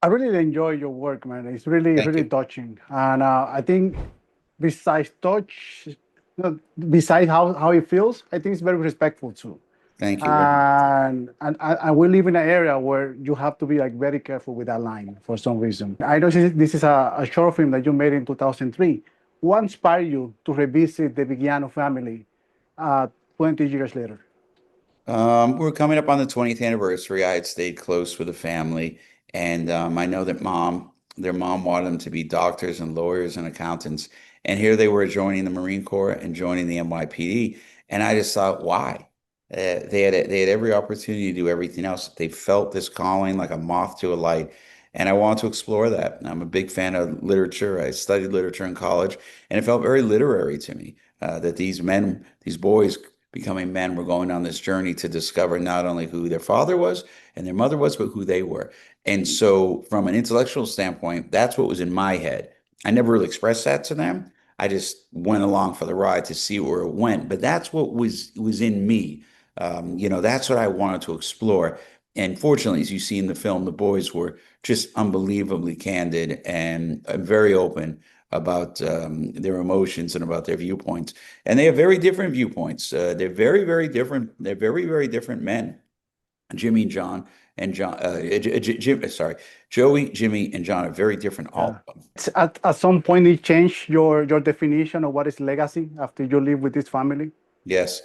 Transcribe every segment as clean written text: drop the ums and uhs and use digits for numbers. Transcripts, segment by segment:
I really enjoy your work, man. It's really, Thank really you. touching. And I think besides touch, besides how it feels, I think it's very respectful too. Thank you very much. And we live in an area where you have to be like very careful with that line for some reason. I know this is a short film that you made in 2003. What inspired you to revisit the Vigiano family 20 years later? We're coming up on the 20th anniversary. I had stayed close with the family, and I know that their mom wanted them to be doctors and lawyers and accountants. And here they were joining the Marine Corps and joining the NYPD. And I just thought, why? They had every opportunity to do everything else. They felt this calling like a moth to a light. And I want to explore that. I'm a big fan of literature. I studied literature in college, and it felt very literary to me that these boys becoming men were going on this journey to discover not only who their father was and their mother was, but who they were. And so, from an intellectual standpoint, that's what was in my head. I never really expressed that to them. I just went along for the ride to see where it went. But that's what was in me. That's what I wanted to explore. And fortunately, as you see in the film, the boys were just unbelievably candid and very open about their emotions and about their viewpoints. And they have very different viewpoints. They're very, very different. They're very, very different men. Jimmy and John and John, Jim, sorry, Joey, Jimmy, and John are very different, Yeah. all of them. At some point, it changed your definition of what is legacy after you live with this family. Yes.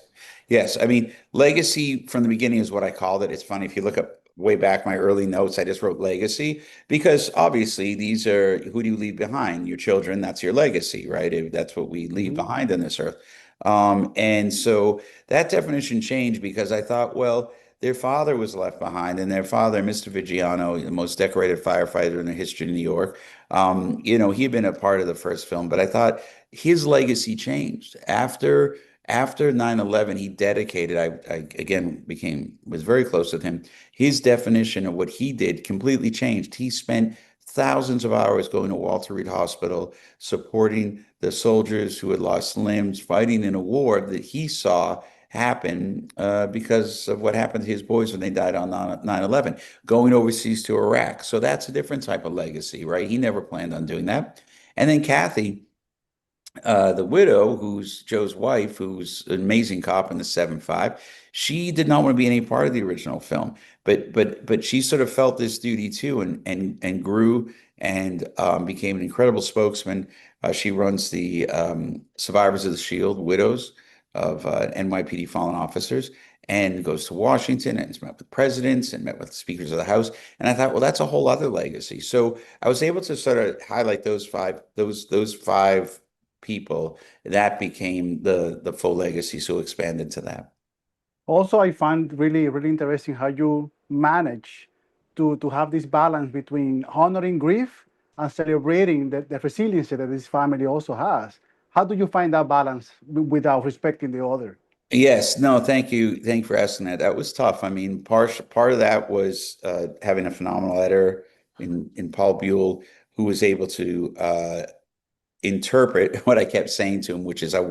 Yes. I mean, legacy from the beginning is what I called it. It's funny if you look up way back my early notes, I just wrote legacy because obviously these are who do you leave behind? Your children, that's your legacy, right? That's what we leave Mhm. behind on this earth. And so that definition changed because I thought, well, their father was left behind, and their father, Mr. Vigiano, the most decorated firefighter in the history of New York, he had been a part of the first film, but I thought his legacy changed after 9/11. He dedicated, I again was very close with him. His definition of what he did completely changed. He spent thousands of hours going to Walter Reed Hospital, supporting the soldiers who had lost limbs, fighting in a war that he saw happen because of what happened to his boys when they died on 9/11, going overseas to Iraq. So that's a different type of legacy, right? He never planned on doing that. And then Kathy, the widow, who's Joe's wife, who's an amazing cop in the 7-5, she did not want to be any part of the original film, but she sort of felt this duty too, and grew and became an incredible spokesman. She runs the Survivors of the Shield, widows of NYPD fallen officers, and goes to Washington and has met with presidents and met with speakers of the House. And I thought, well, that's a whole other legacy. So I was able to sort of highlight those five people, that became the full legacy. So expanded to that. Also, I find really, really interesting how you manage to have this balance between honoring grief and celebrating the resiliency that this family also has. How do you find that balance without respecting the other? Yes, no, thank you. Thank you for asking that. That was tough. I mean, part of that was having a phenomenal editor in Paul Buell, who was able to interpret what I kept saying to him, which is I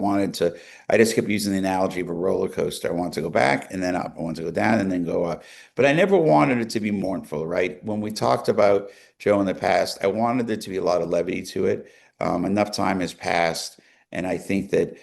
just kept using the analogy of a roller coaster. I wanted to go back and then up. I wanted to go down and then go up. But I never wanted it to be mournful, right? When we talked about Joe in the past, I wanted there to be a lot of levity to it. Enough time has passed. And I think that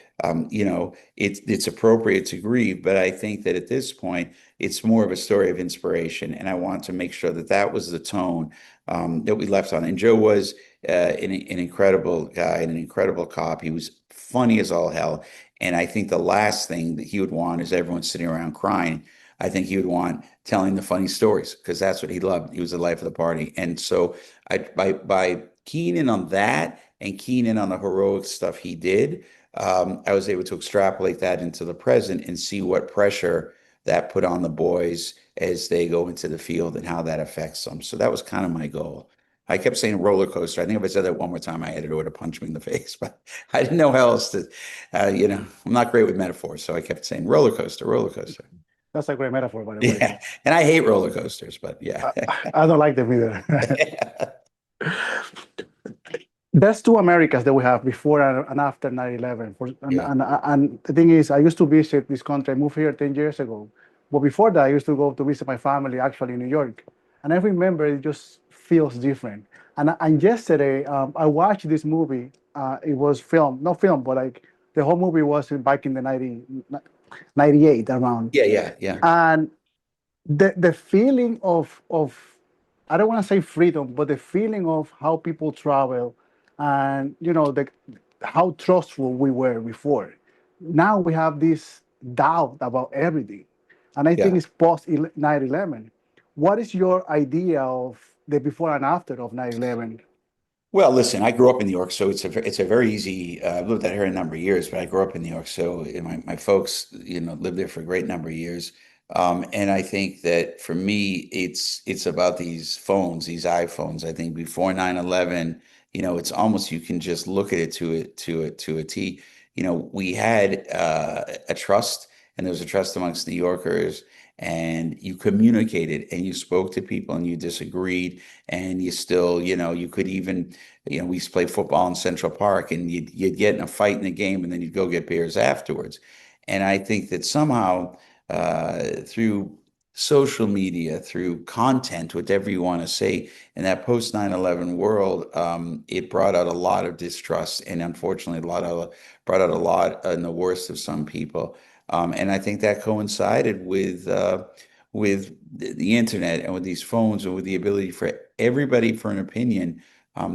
it's appropriate to grieve, but I think that at this point it's more of a story of inspiration, and I want to make sure that that was the tone that we left on. And Joe was an incredible guy and an incredible cop. He was funny as all hell. And I think the last thing that he would want is everyone sitting around crying. I think he would want telling the funny stories because that's what he loved. He was the life of the party. And so by keying in on that and keying in on the heroic stuff he did, I was able to extrapolate that into the present and see what pressure that put on the boys as they go into the field and how that affects them. So that was kind of my goal. I kept saying roller coaster. I think if I said that one more time, my editor would have punched me in the face, but I didn't know how else to, I'm not great with metaphors. So I kept saying roller coaster, roller coaster. That's a great metaphor, by the way. Yeah. And I hate roller coasters, but yeah. I don't like them either. There's two Americas that we have before and after 9/11. Yeah. And the thing is, I used to visit this country. I moved here 10 years ago. But before that, I used to go to visit my family actually in New York. And I remember it just feels different. And yesterday, I watched this movie. It was filmed, not filmed, but like the whole movie was back in the 98 around. Yeah, yeah, yeah. And the feeling of I don't want to say freedom, but the feeling of how people travel, and the how trustful we were before. Now we have this doubt about everything, and I think Yeah. it's post 9/11. What is your idea of the before and after of 9/11? Well, listen, I grew up in New York, so it's a very easy. I've lived out here a number of years, but I grew up in New York, so my folks, lived there for a great number of years. And I think that for me, it's about these phones, these iPhones. I think before 9/11, it's almost you can just look at it to a T. We had a trust, and there was a trust amongst New Yorkers, and you communicated, and you spoke to people, and you disagreed, and you still, you could even we used to play football in Central Park, and you'd get in a fight in the game, and then you'd go get beers afterwards. And I think that somehow through social media, through content, whatever you want to say, in that post 9/11 world, it brought out a lot of distrust, and unfortunately, brought out a lot in the worst of some people. And I think that coincided with the internet and with these phones and with the ability for everybody for an opinion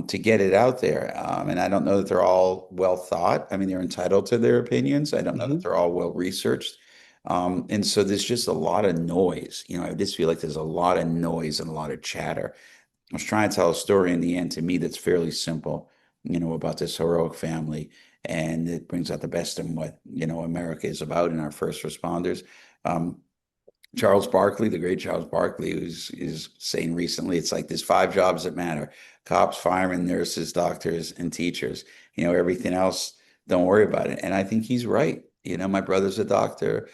to get it out there. And I don't know that they're all well thought. I mean, they're entitled to their opinions. I don't know that Mhm. they're all well researched. And so there's just a lot of noise. I just feel like there's a lot of noise and a lot of chatter. I was trying to tell a story in the end to me that's fairly simple, about this heroic family. And it brings out the best in what, America is about and our first responders. Um, Charles Barkley, the great Charles Barkley, is saying recently, it's like there's five jobs that matter: cops, firemen, nurses, doctors, and teachers. Everything else, don't worry about it. And I think he's right. My brother's a doctor.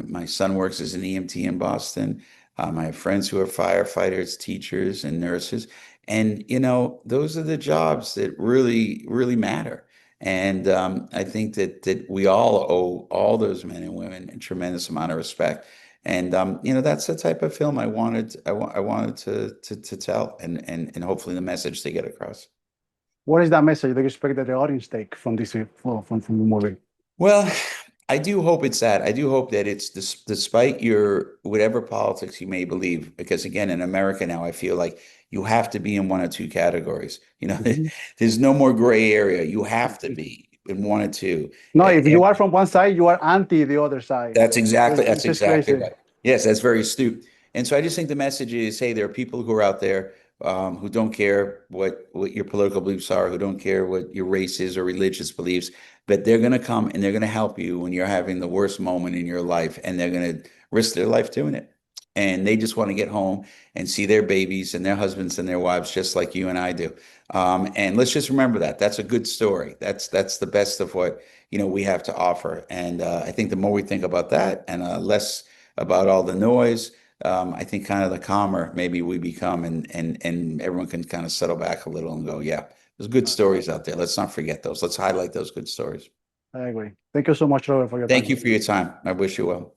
My son works as an EMT in Boston. I have friends who are firefighters, teachers, and nurses. And, those are the jobs that really, really matter. And I think that we all owe all those men and women a tremendous amount of respect. And that's the type of film I wanted to tell, and hopefully the message to get across. What is that message that you expect that the audience take from this from the movie? Well, I do hope it's that. I do hope that it's despite your whatever politics you may believe, because again, in America now, I feel like you have to be in one or two categories. Mhm. There's no more gray area. You have to be in one or two. No, if you are from one side, you are anti the other side. That's It's just exactly crazy. right. Yes, that's very astute. And so I just think the message is, hey, there are people who are out there who don't care what your political beliefs are, who don't care what your race is or religious beliefs, but they're going to come and they're going to help you when you're having the worst moment in your life, and they're going to risk their life doing it. And they just want to get home and see their babies and their husbands and their wives, just like you and I do. And let's just remember that. That's a good story. That's the best of what we have to offer. And I think the more we think about that and less about all the noise, I think kind of the calmer maybe we become, and everyone can kind of settle back a little and go, yeah, there's good stories out there. Let's not forget those. Let's highlight those good stories. I agree. Thank you so much, Robert, for your Thank time. you for your time. I wish you well.